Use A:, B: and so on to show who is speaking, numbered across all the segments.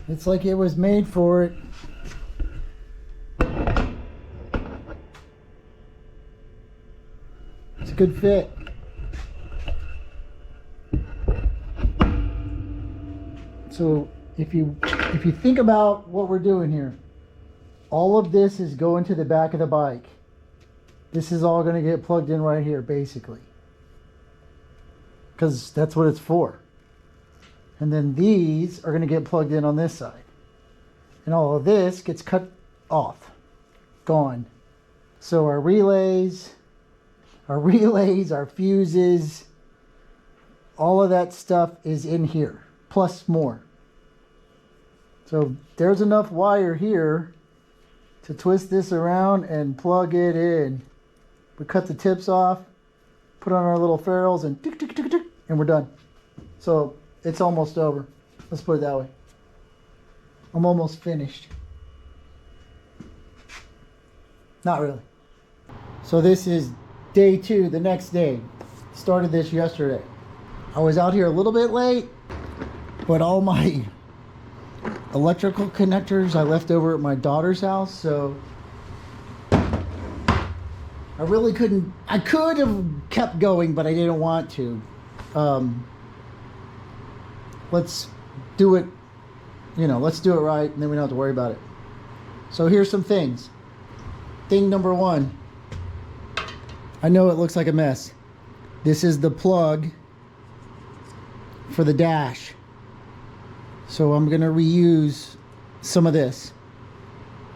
A: It's like it was made for it. It's a good fit. So if you think about what we're doing here, all of this is going to the back of the bike. This is all going to get plugged in right here, basically, because that's what it's for. And then these are going to get plugged in on this side, and all of this gets cut off, gone. So our relays, our fuses, all of that stuff is in here, plus more. So there's enough wire here to twist this around and plug it in. We cut the tips off, put on our little ferrules, and tick, tick, tick, tick, and we're done. So it's almost over. Let's put it that way. I'm almost finished. Not really. So this is day 2, the next day. Started this yesterday. I was out here a little bit late, but all my electrical connectors I left over at my daughter's house, so I really couldn't. I could have kept going, but I didn't want to. Let's do it, let's do it right, and then we don't have to worry about it. So here's some things. Thing number 1. I know it looks like a mess. This is the plug for the dash. So I'm going to reuse some of this.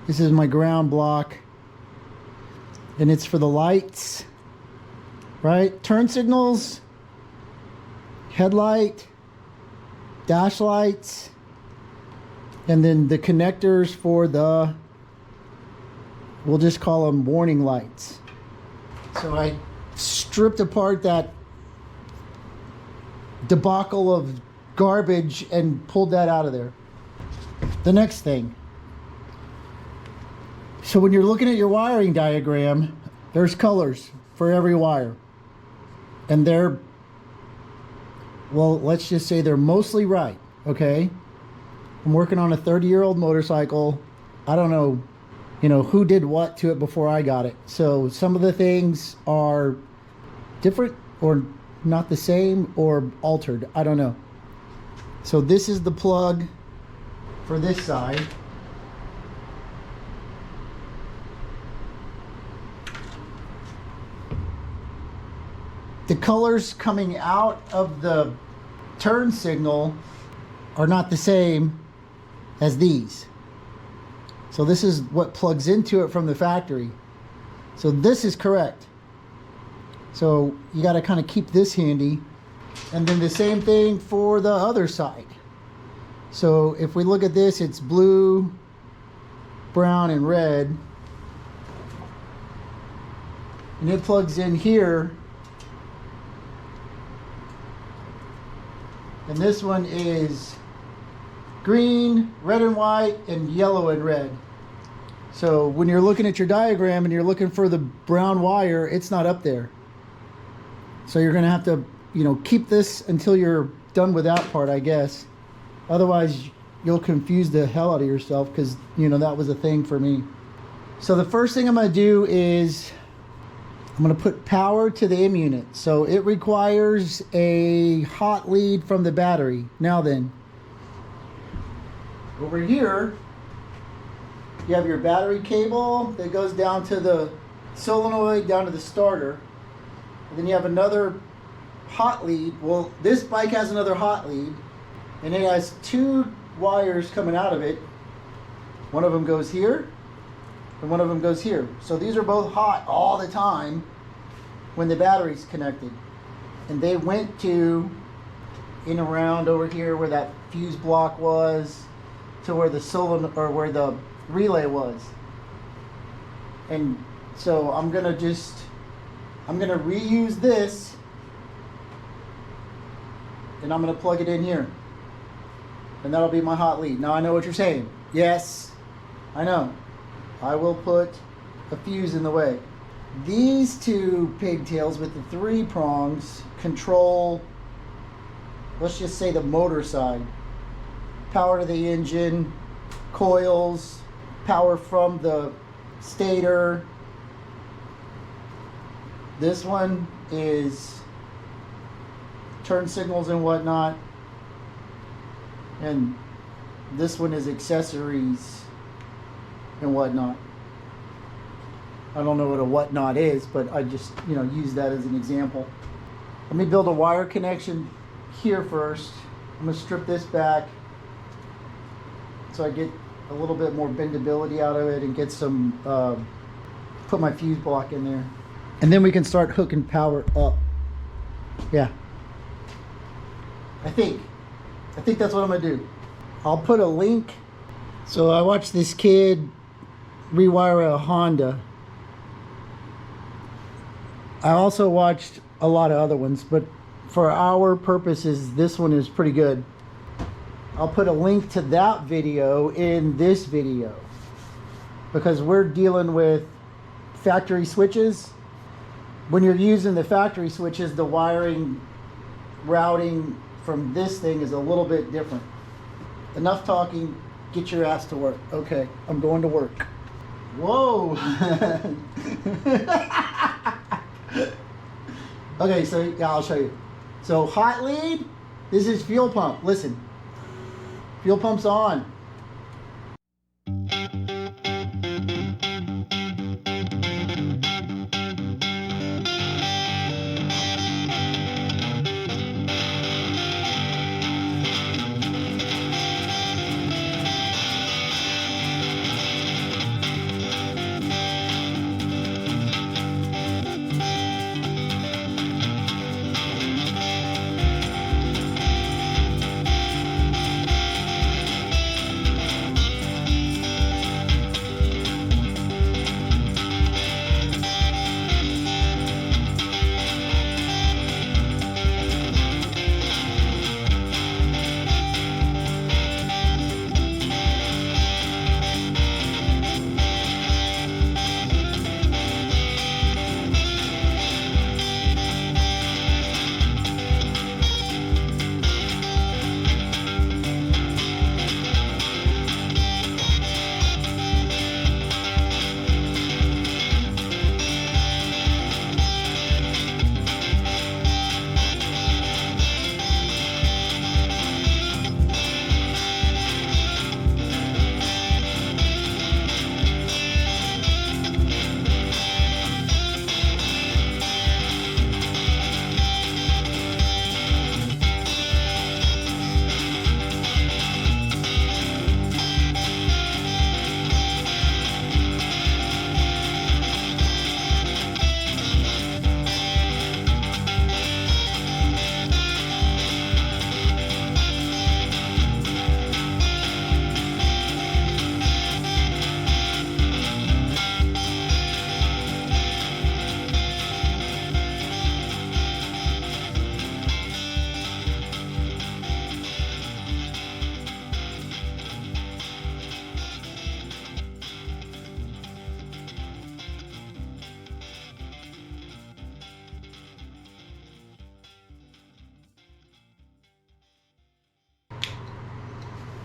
A: This is my ground block. And it's for the lights, right? Turn signals, headlight, dash lights, and then the connectors for the, we'll just call them warning lights. So I stripped apart that debacle of garbage and pulled that out of there. The next thing. So when you're looking at your wiring diagram, there's colors for every wire. And they're, well, let's just say they're mostly right, okay? I'm working on a 30-year-old motorcycle. I don't know, who did what to it before I got it. So some of the things are different or not the same or altered. I don't know. So this is the plug for this side. The colors coming out of the turn signal are not the same as these. So this is what plugs into it from the factory. So this is correct. So you got to kind of keep this handy. And then the same thing for the other side. So if we look at this, it's blue, brown, and red. And it plugs in here. And this one is green, red and white, and yellow and red. So when you're looking at your diagram and you're looking for the brown wire, it's not up there. So you're going to have to, keep this until you're done with that part, I guess. Otherwise, you'll confuse the hell out of yourself because, that was a thing for me. So the first thing I'm going to do is I'm going to put power to the M unit. So it requires a hot lead from the battery. Now then, over here, you have your battery cable that goes down to the solenoid, down to the starter. And then you have another hot lead. Well, this bike has another hot lead, and it has 2 wires coming out of it. One of them goes here, and one of them goes here. So these are both hot all the time when the battery's connected. And they went to in around over here where that fuse block was, to where the solenoid or where the relay was. And so I'm gonna reuse this, and I'm gonna plug it in here, and that'll be my hot lead. Now I know what you're saying. Yes, I know. I will put a fuse in the way. These 2 pigtails with the 3 prongs control, let's just say, the motor side. power to the engine, coils, power from the stator. This one is turn signals and whatnot. And this one is accessories and whatnot. I don't know what a whatnot is, but I just, use that as an example. Let me build a wire connection here first. I'm going to strip this back so I get a little bit more bendability out of it and get some, put my fuse block in there. And then we can start hooking power up. Yeah. I think that's what I'm going to do. I'll put a link. So I watched this kid rewire a Honda. I also watched a lot of other ones, but for our purposes, this one is pretty good. I'll put a link to that video in this video because we're dealing with factory switches. When you're using the factory switches, the wiring routing from this thing is a little bit different. Enough talking, get your ass to work. Okay, I'm going to work. Whoa! Okay, so yeah, I'll show you. So hot lead, this is fuel pump. Listen, fuel pump's on.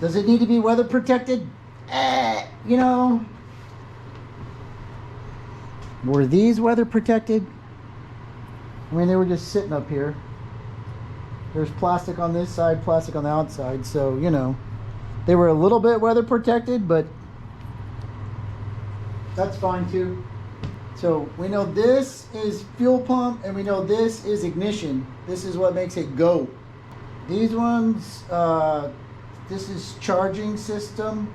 A: Does it need to be weather protected? Were these weather protected? I mean, they were just sitting up here. There's plastic on this side, plastic on the outside, so, they were a little bit weather protected, but that's fine too. So we know this is fuel pump and we know this is ignition. This is what makes it go. These ones, this is charging system.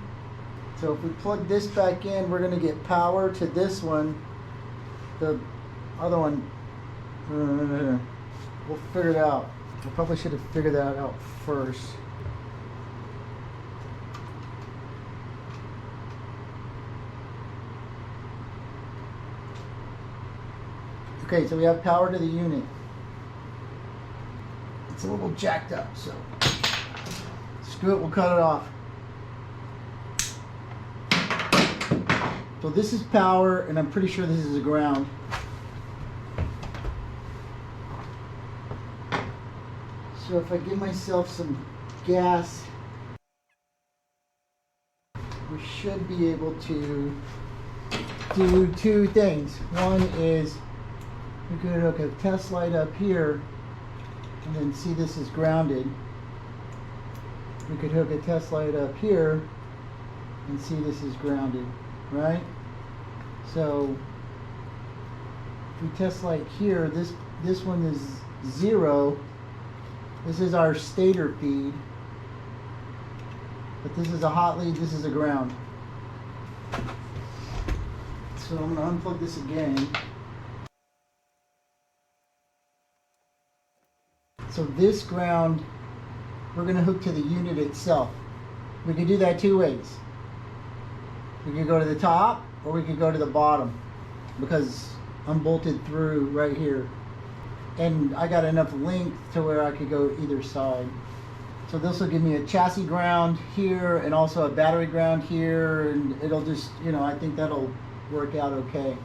A: So if we plug this back in, we're going to get power to this one. The other one, we'll figure it out. I probably should have figured that out first. Okay, so we have power to the unit. It's a little jacked up, so screw it, we'll cut it off. So this is power, and I'm pretty sure this is a ground. So if I give myself some gas, should be able to do two things. One is we could hook a test light up here and then see this is grounded. We could hook a test light up here and see this is grounded, right? So if we test light here, this one is 0. This is our stator feed. But this is a hot lead, this is a ground. So I'm going to unplug this again. So this ground, we're going to hook to the unit itself. We could do that two ways. We could go to the top or we could go to the bottom because I'm bolted through right here. And I got enough length to where I could go either side. So this will give me a chassis ground here and also a battery ground here, and it'll just, you know, I think that'll work out okay.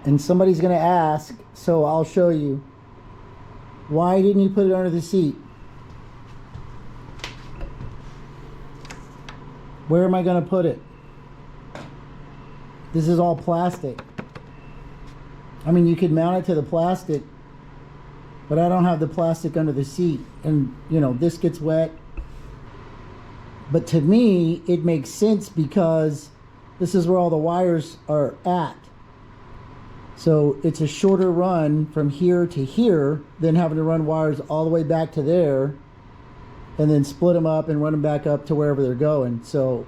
A: And somebody's going to ask, so I'll show you. Why didn't you put it under the seat? Where am I going to put it? This is all plastic. I mean, you could mount it to the plastic, but I don't have the plastic under the seat. And, you know, this gets wet. But to me, it makes sense because this is where all the wires are at. So it's a shorter run from here to here than having to run wires all the way back to there and then split them up and run them back up to wherever they're going. So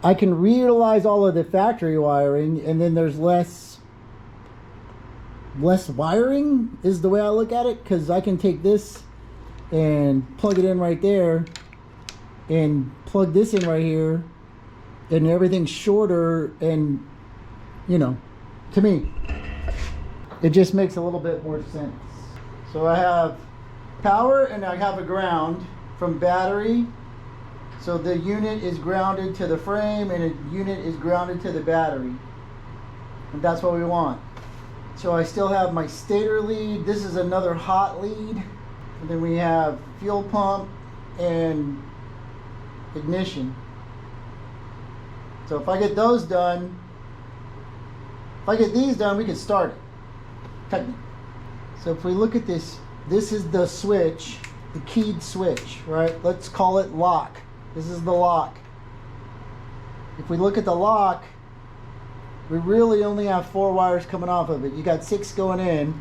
A: I can reutilize all of the factory wiring, and then there's less wiring is the way I look at it, because I can take this and plug it in right there and plug this in right here, and everything's shorter. And you know, to me, it just makes a little bit more sense. So I have power and I have a ground from battery. So the unit is grounded to the frame and a unit is grounded to the battery. And that's what we want. So I still have my stator lead. This is another hot lead. And then we have fuel pump and ignition. So if I get those done, if I get these done, we can start it. Technically. So if we look at this, this is the switch, the keyed switch, right? Let's call it lock. This is the lock. If we look at the lock, we really only have 4 wires coming off of it. You got 6 going in.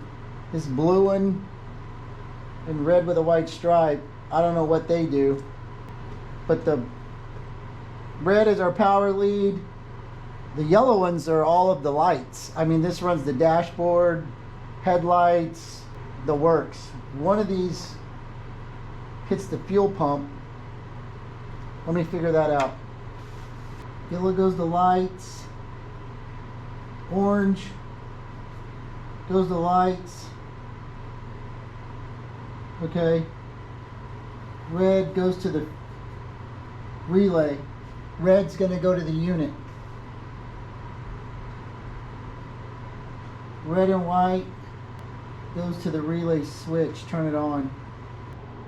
A: This blue one and red with a white stripe, I don't know what they do. But the red is our power lead. The yellow ones are all of the lights. I mean, this runs the dashboard, headlights, the works. One of these hits the fuel pump. Let me figure that out. Yellow goes the lights. Orange goes the lights. Okay. Red goes to the relay. Red's going to go to the unit. Red and white goes to the relay switch, turn it on.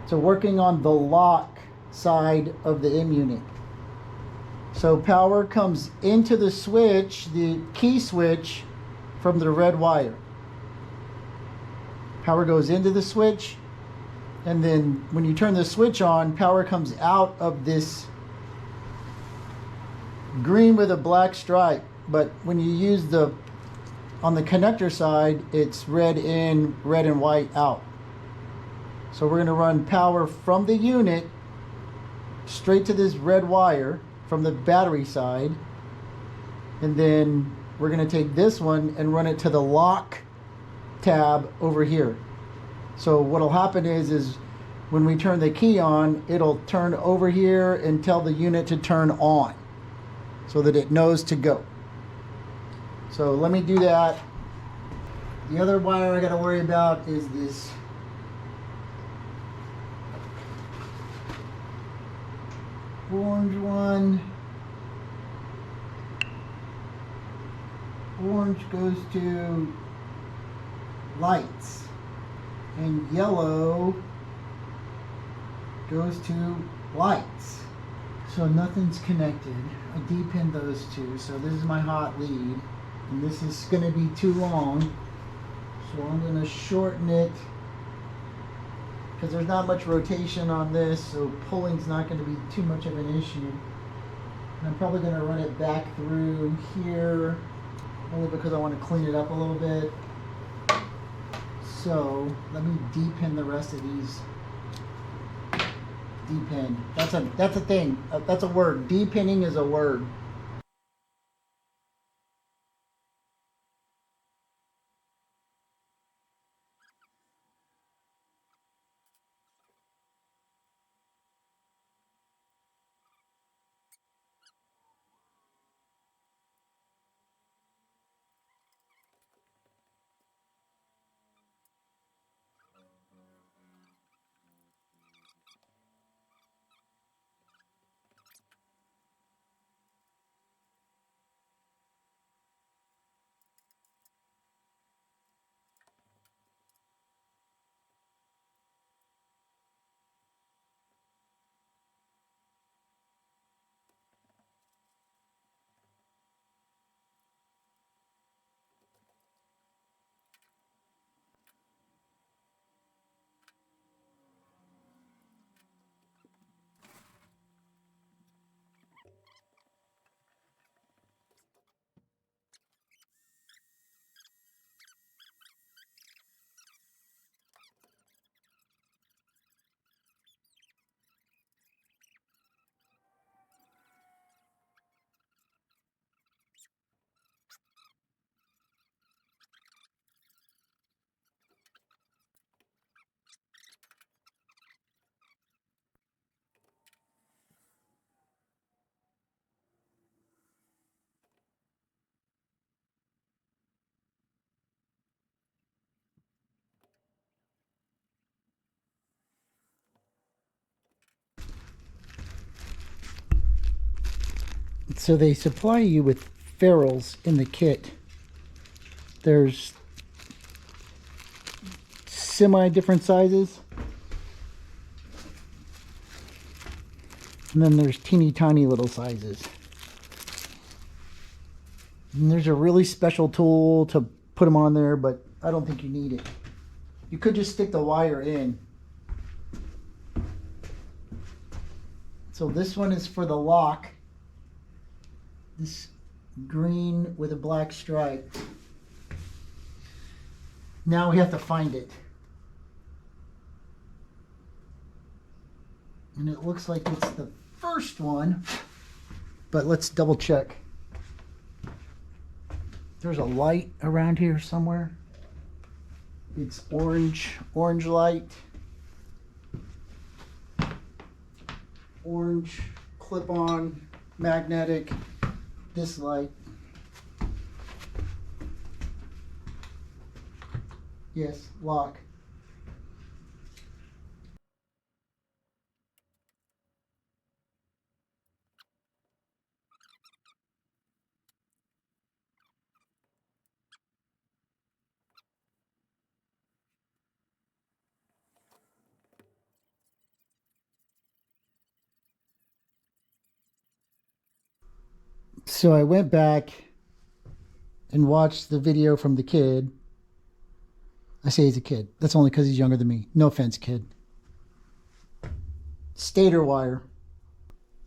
A: So working on the lock side of the M unit. So power comes into the switch, the key switch, from the red wire. Power goes into the switch, and then when you turn the switch on, power comes out of this green with a black stripe. But when you use on the connector side, it's red in, red and white out. So we're going to run power from the unit straight to this red wire from the battery side, and then we're going to take this one and run it to the lock tab over here. So what'll happen is when we turn the key on, it'll turn over here and tell the unit to turn on so that it knows to go. So let me do that. The other wire I got to worry about is this orange one. Orange goes to lights, and yellow goes to lights. So nothing's connected. I depinned those two. So this is my hot lead, and this is going to be too long. So I'm going to shorten it because there's not much rotation on this, so pulling's not going to be too much of an issue. And I'm probably going to run it back through here, only because I want to clean it up a little bit. So let me depin the rest of these. Depin. That's a thing. That's a word. Depinning is a word. So they supply you with ferrules in the kit. There's semi-different sizes. And then there's teeny tiny little sizes. And there's a really special tool to put them on there, but I don't think you need it. You could just stick the wire in. So this one is for the lock. This green with a black stripe. Now we have to find it. And it looks like it's the first one, but let's double check. There's a light around here somewhere. It's orange light. Orange clip-on magnetic. This light. Yes, lock. So I went back and watched the video from the kid. I say he's a kid. That's only because he's younger than me. No offense, kid. Stator wire.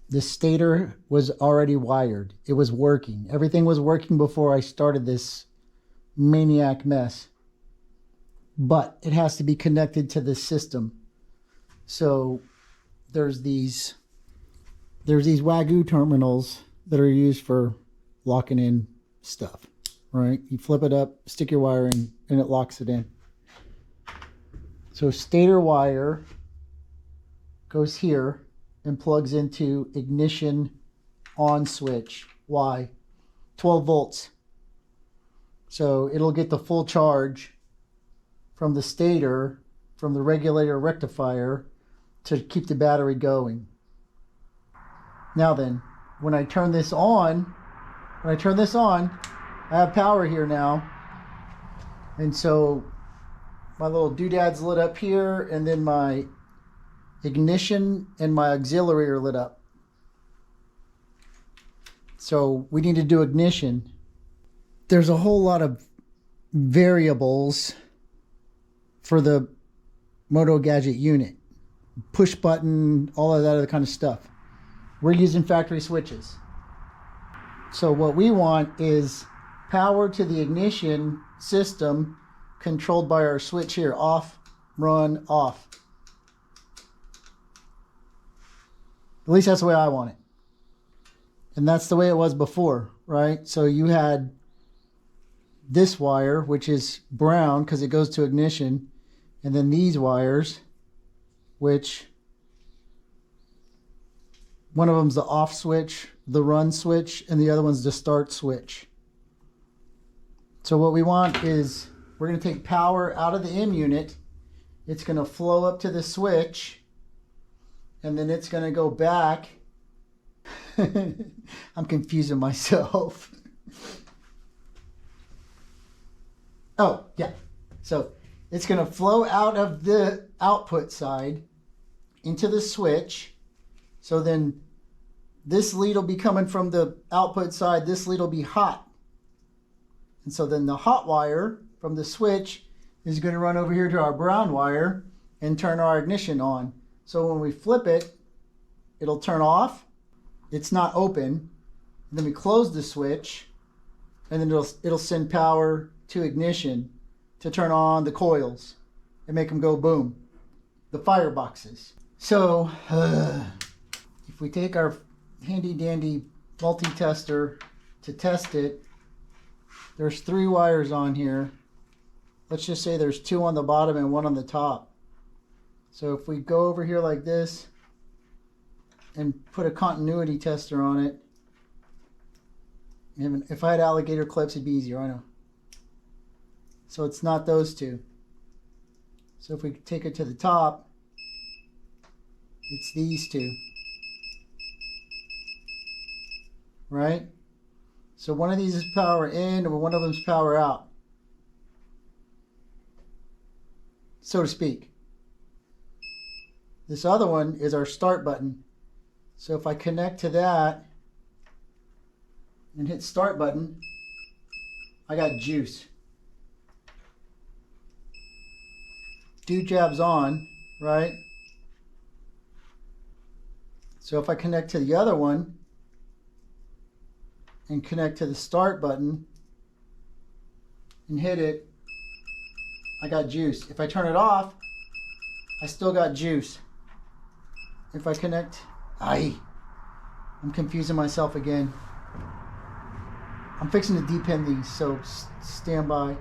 A: The stator was already wired. It was working. Everything was working before I started this maniac mess. But it has to be connected to the system. So there's these Wagyu terminals that are used for locking in stuff, right? You flip it up, stick your wire in, and it locks it in. So stator wire goes here and plugs into ignition on switch. Why? 12 volts. So it'll get the full charge from the stator, from the regulator rectifier, to keep the battery going. Now then, when I turn this on, I have power here now. And so my little doodad's lit up here, and then my ignition and my auxiliary are lit up. So we need to do ignition. There's a whole lot of variables for the Motogadget unit. Push button, all of that other kind of stuff. We're using factory switches. So what we want is power to the ignition system controlled by our switch here. Off, run, off. At least that's the way I want it. And that's the way it was before, right? So you had this wire, which is brown because it goes to ignition, and then these wires, which one of them's the off switch, the run switch, and the other one's the start switch. So what we want is we're going to take power out of the M unit. It's going to flow up to the switch, and then it's going to go back. I'm confusing myself. Oh, yeah. So it's going to flow out of the output side into the switch. So then this lead will be coming from the output side. This lead will be hot. And so then the hot wire from the switch is going to run over here to our brown wire and turn our ignition on. So when we flip it, it'll turn off. It's not open. And then we close the switch, and then it'll send power to ignition to turn on the coils and make them go boom. The fireboxes. So if we take our handy dandy multi-tester to test it, there's 3 wires on here. Let's just say there's 2 on the bottom and 1 on the top. So if we go over here like this and put a continuity tester on it, and if I had alligator clips, it'd be easier, I know. So it's not those 2. So if we take it to the top, it's these 2. Right? So one of these is power in, or one of them is power out, so to speak. This other one is our start button. So if I connect to that and hit start button, I got juice. Jab's on, right? So if I connect to the other one and connect to the start button and hit it, I got juice. If I turn it off, I still got juice. If I connect, I'm confusing myself again. I'm fixing to depin these, so stand by.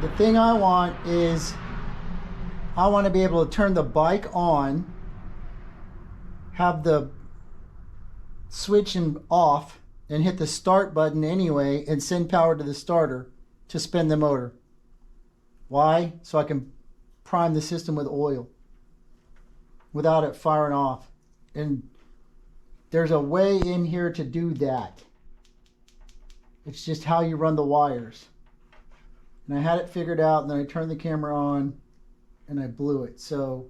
A: The thing I want is, I want to be able to turn the bike on, have the switch off, and hit the start button anyway, and send power to the starter to spin the motor. Why? So I can prime the system with oil without it firing off. And there's a way in here to do that. It's just how you run the wires. And I had it figured out, and then I turned the camera on and I blew it. So